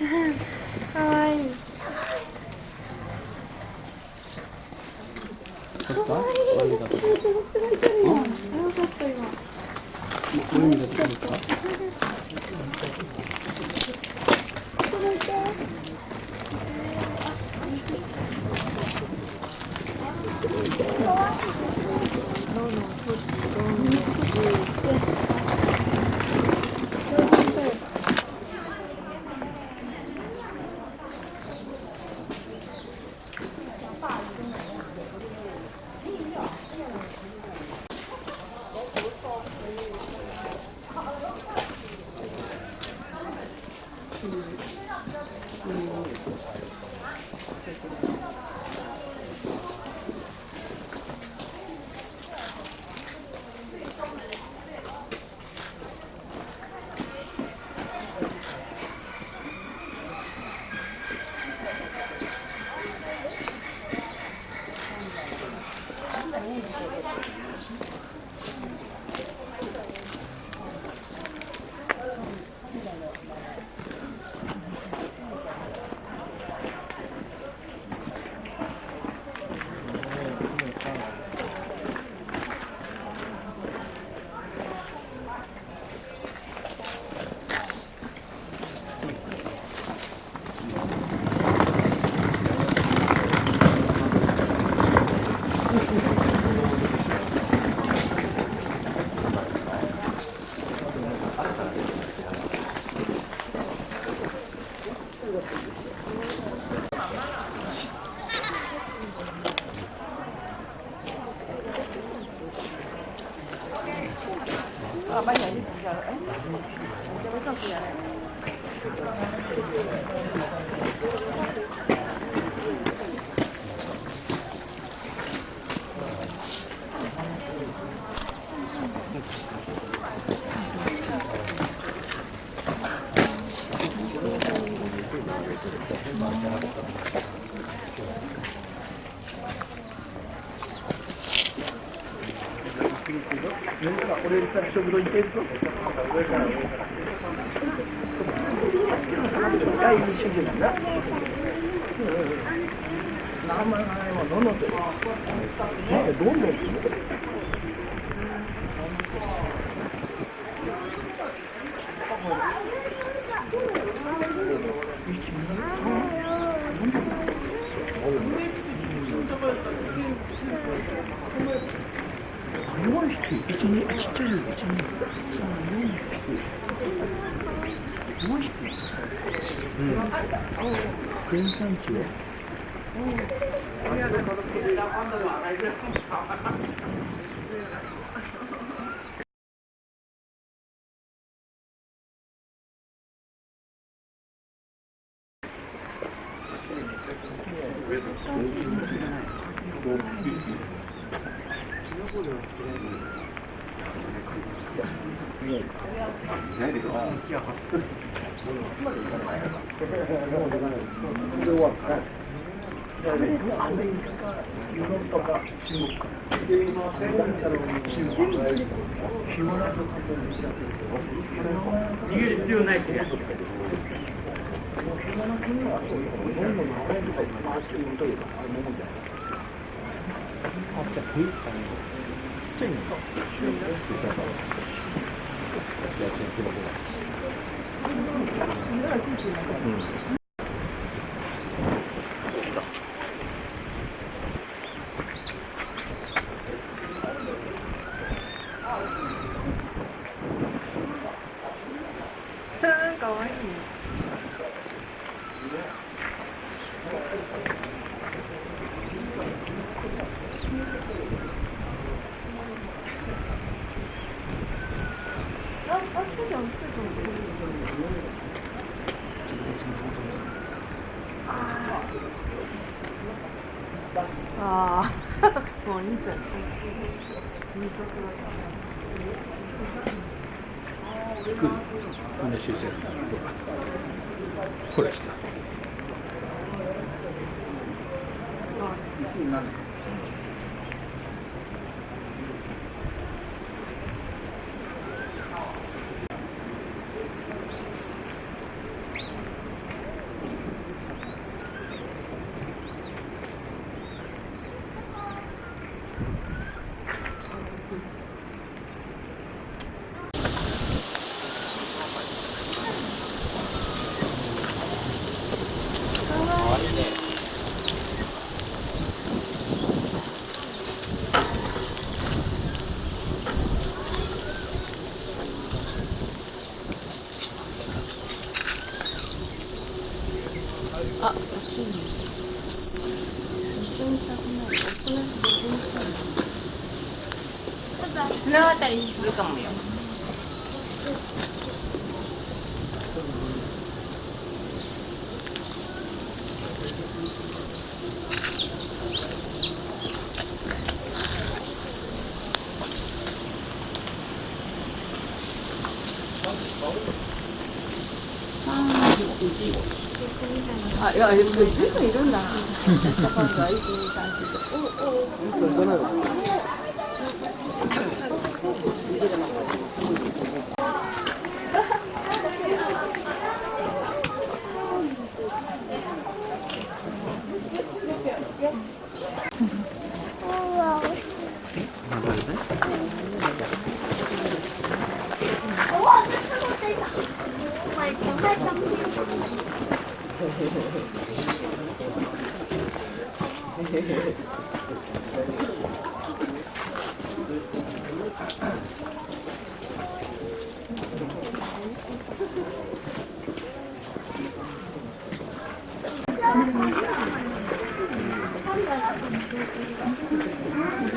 かわいい。取った？悪いだと。よかった今。悪いだと取った？俺さ食堂行ってると上から第二主義なんだ。何万円もどんどんって。どんどん。4匹、1、2、ちっちゃいよ、1、2、3、4匹。4匹。原産地はアメリカかヨーロッパか中国か。ヒマラヤとか逃げる必要ないってやつ。ヒマラヤ君はどんどん長いみたいな回ってるというか、あれもんじゃない。あ、じゃあ食いたいの。ちっちゃいのか。じゃあじゃあかわいい。ああ、もう人数。二足。びっくり。こんな修正。ほら来た。あ、こっちに一緒にしたくない。大人と一緒にしたいな。綱渡りするかもよ。あ、いや、全部いるんだな。だから1、2、3、4、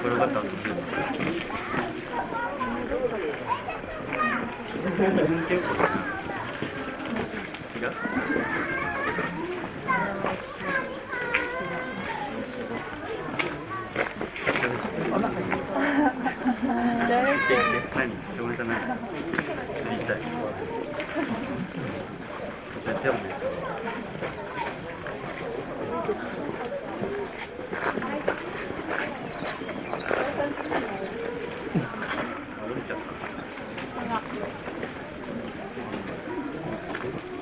これよかったら遊ぶ。違う？何？絞れた何？釣りたい。絶対もいいです。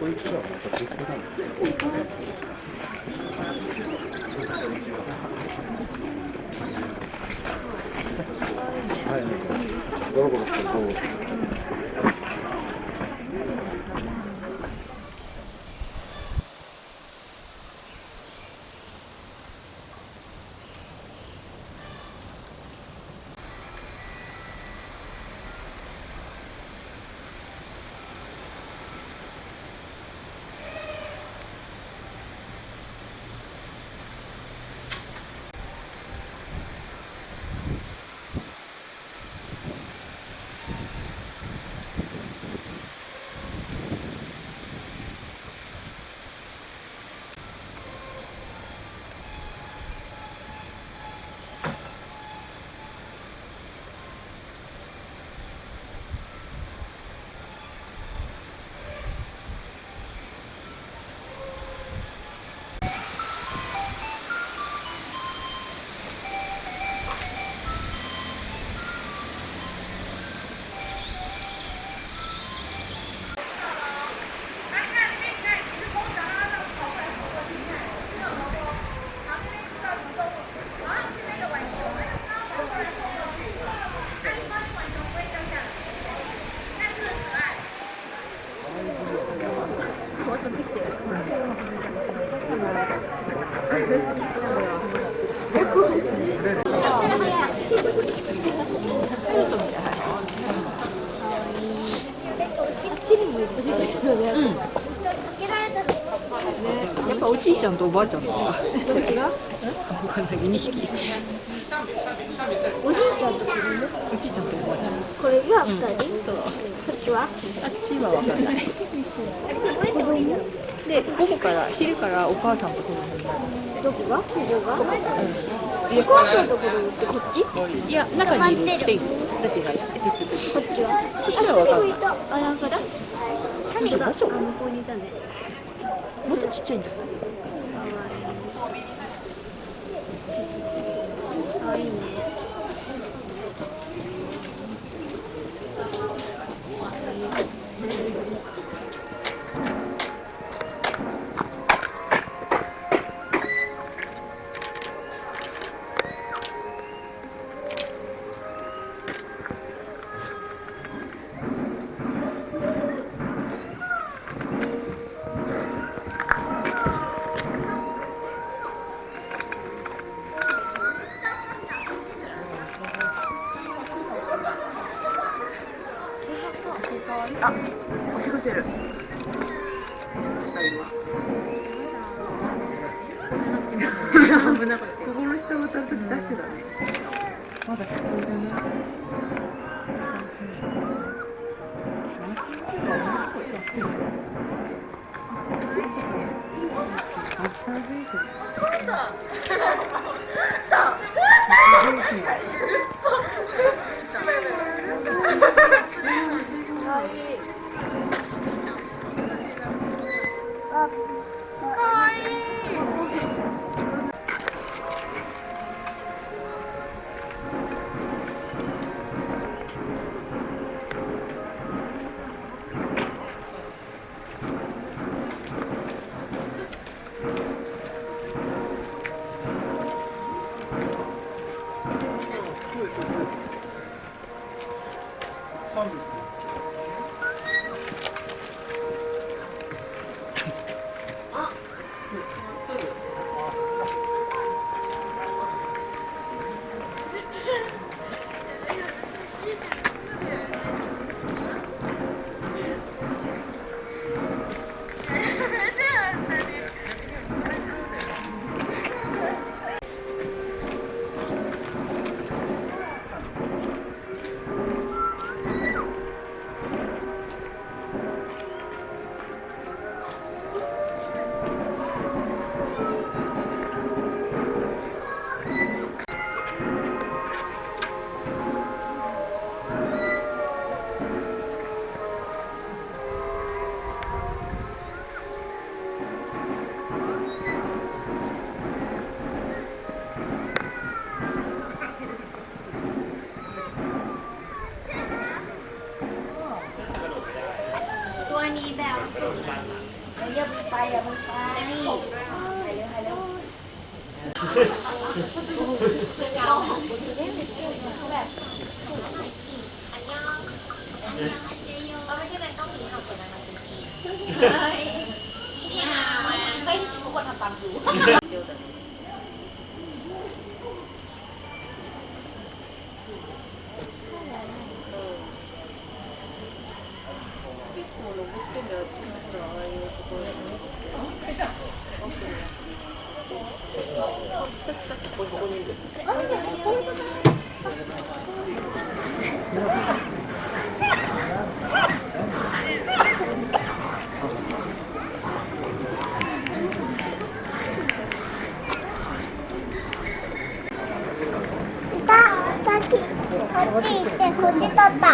こいつはまた別なんですよ。はい、ゴロゴロしてこう。やっぱおじいちゃんとおばあちゃんとか。どっちが？わかんない。2匹。おじいちゃんと子供？おじいちゃんとおばあちゃん。これが2人？そう。こっちは？あっちはわかんない。で、午後から昼からお母さんと子供になる。どこが？ここが？ここ。お母さんと子供ってこっち？いや、中にいるっていう。だってない。こっちは？そっちはわかんない。あ、だから種が向こうにいたね。もっとちっちゃいんじゃない？あ、いいね。あ、おしっこしてる。おしっこした今。危なかった。そこの下渡るときダッシュだね。まだ普通じゃない。ตัวนี้แบบสุดเยอะไปอย่ามึงไปไปเร็วไปเร็วเราของคุณจะได้เป็นเขาแบบอันยองเราไม่ใช่แรงต้องหนีห่างกันนะนี่ฮะไม่ทุกคนทำตามดูさっきこっち行ってこっち取った。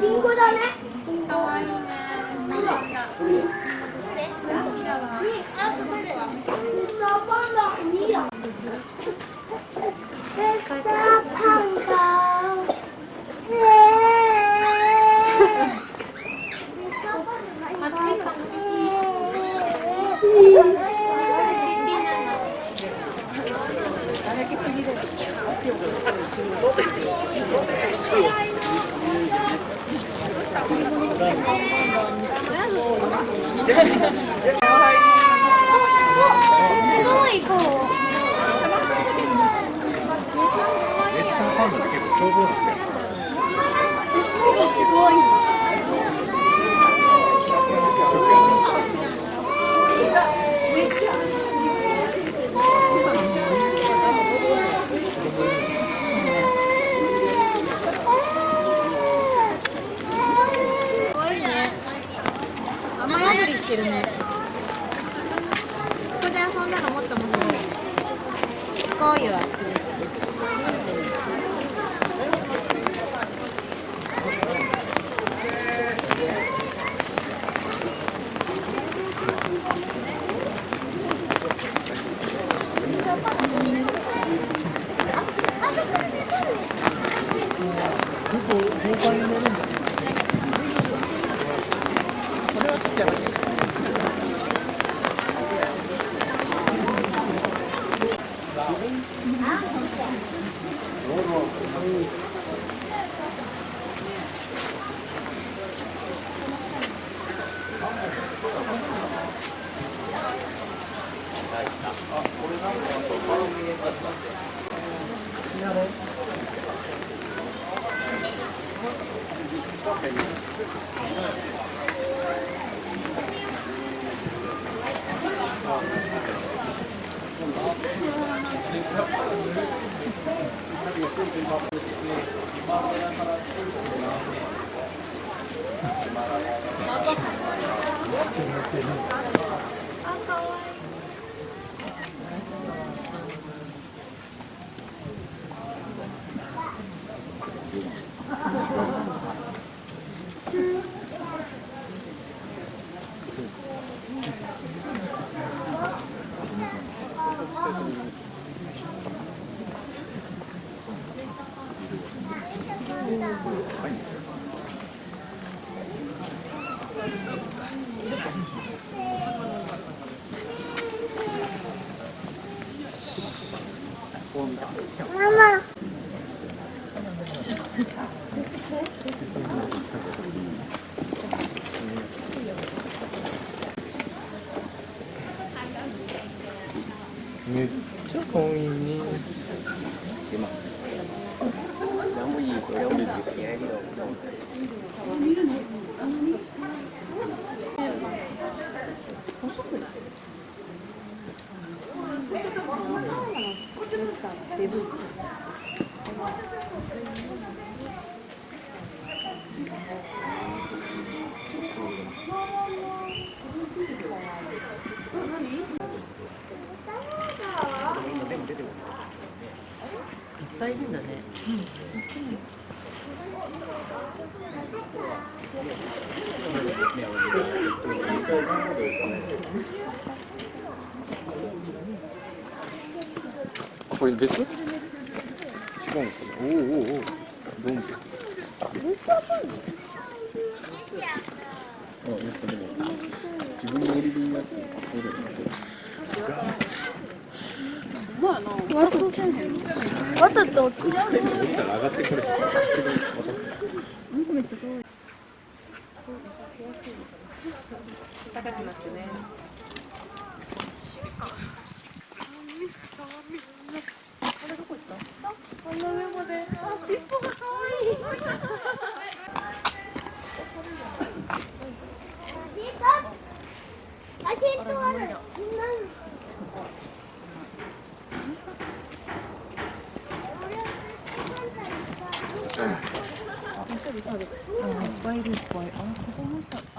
リンゴだね。かわいいね。パンダ2だ。パンダ。すごいこう。レッサーパンダって結構凶暴なんですよ。すごい。雨宿りしてるね。ここで遊んだらもっと面白い。こういうやつ。ママ。めっちゃ可愛いね。何もいいこれを見て試合にいっぱいいるんだね。これ別？違うんかな。おおおお。どんで。あ、やっぱでも自分のオリジンのやつ。わざと。降りたら上がってくる。高くなってね。あんな上まで。あ、尻尾が可愛い。あ、シートある。いっぱいいるいっぱい。あ、ここもさ、あ。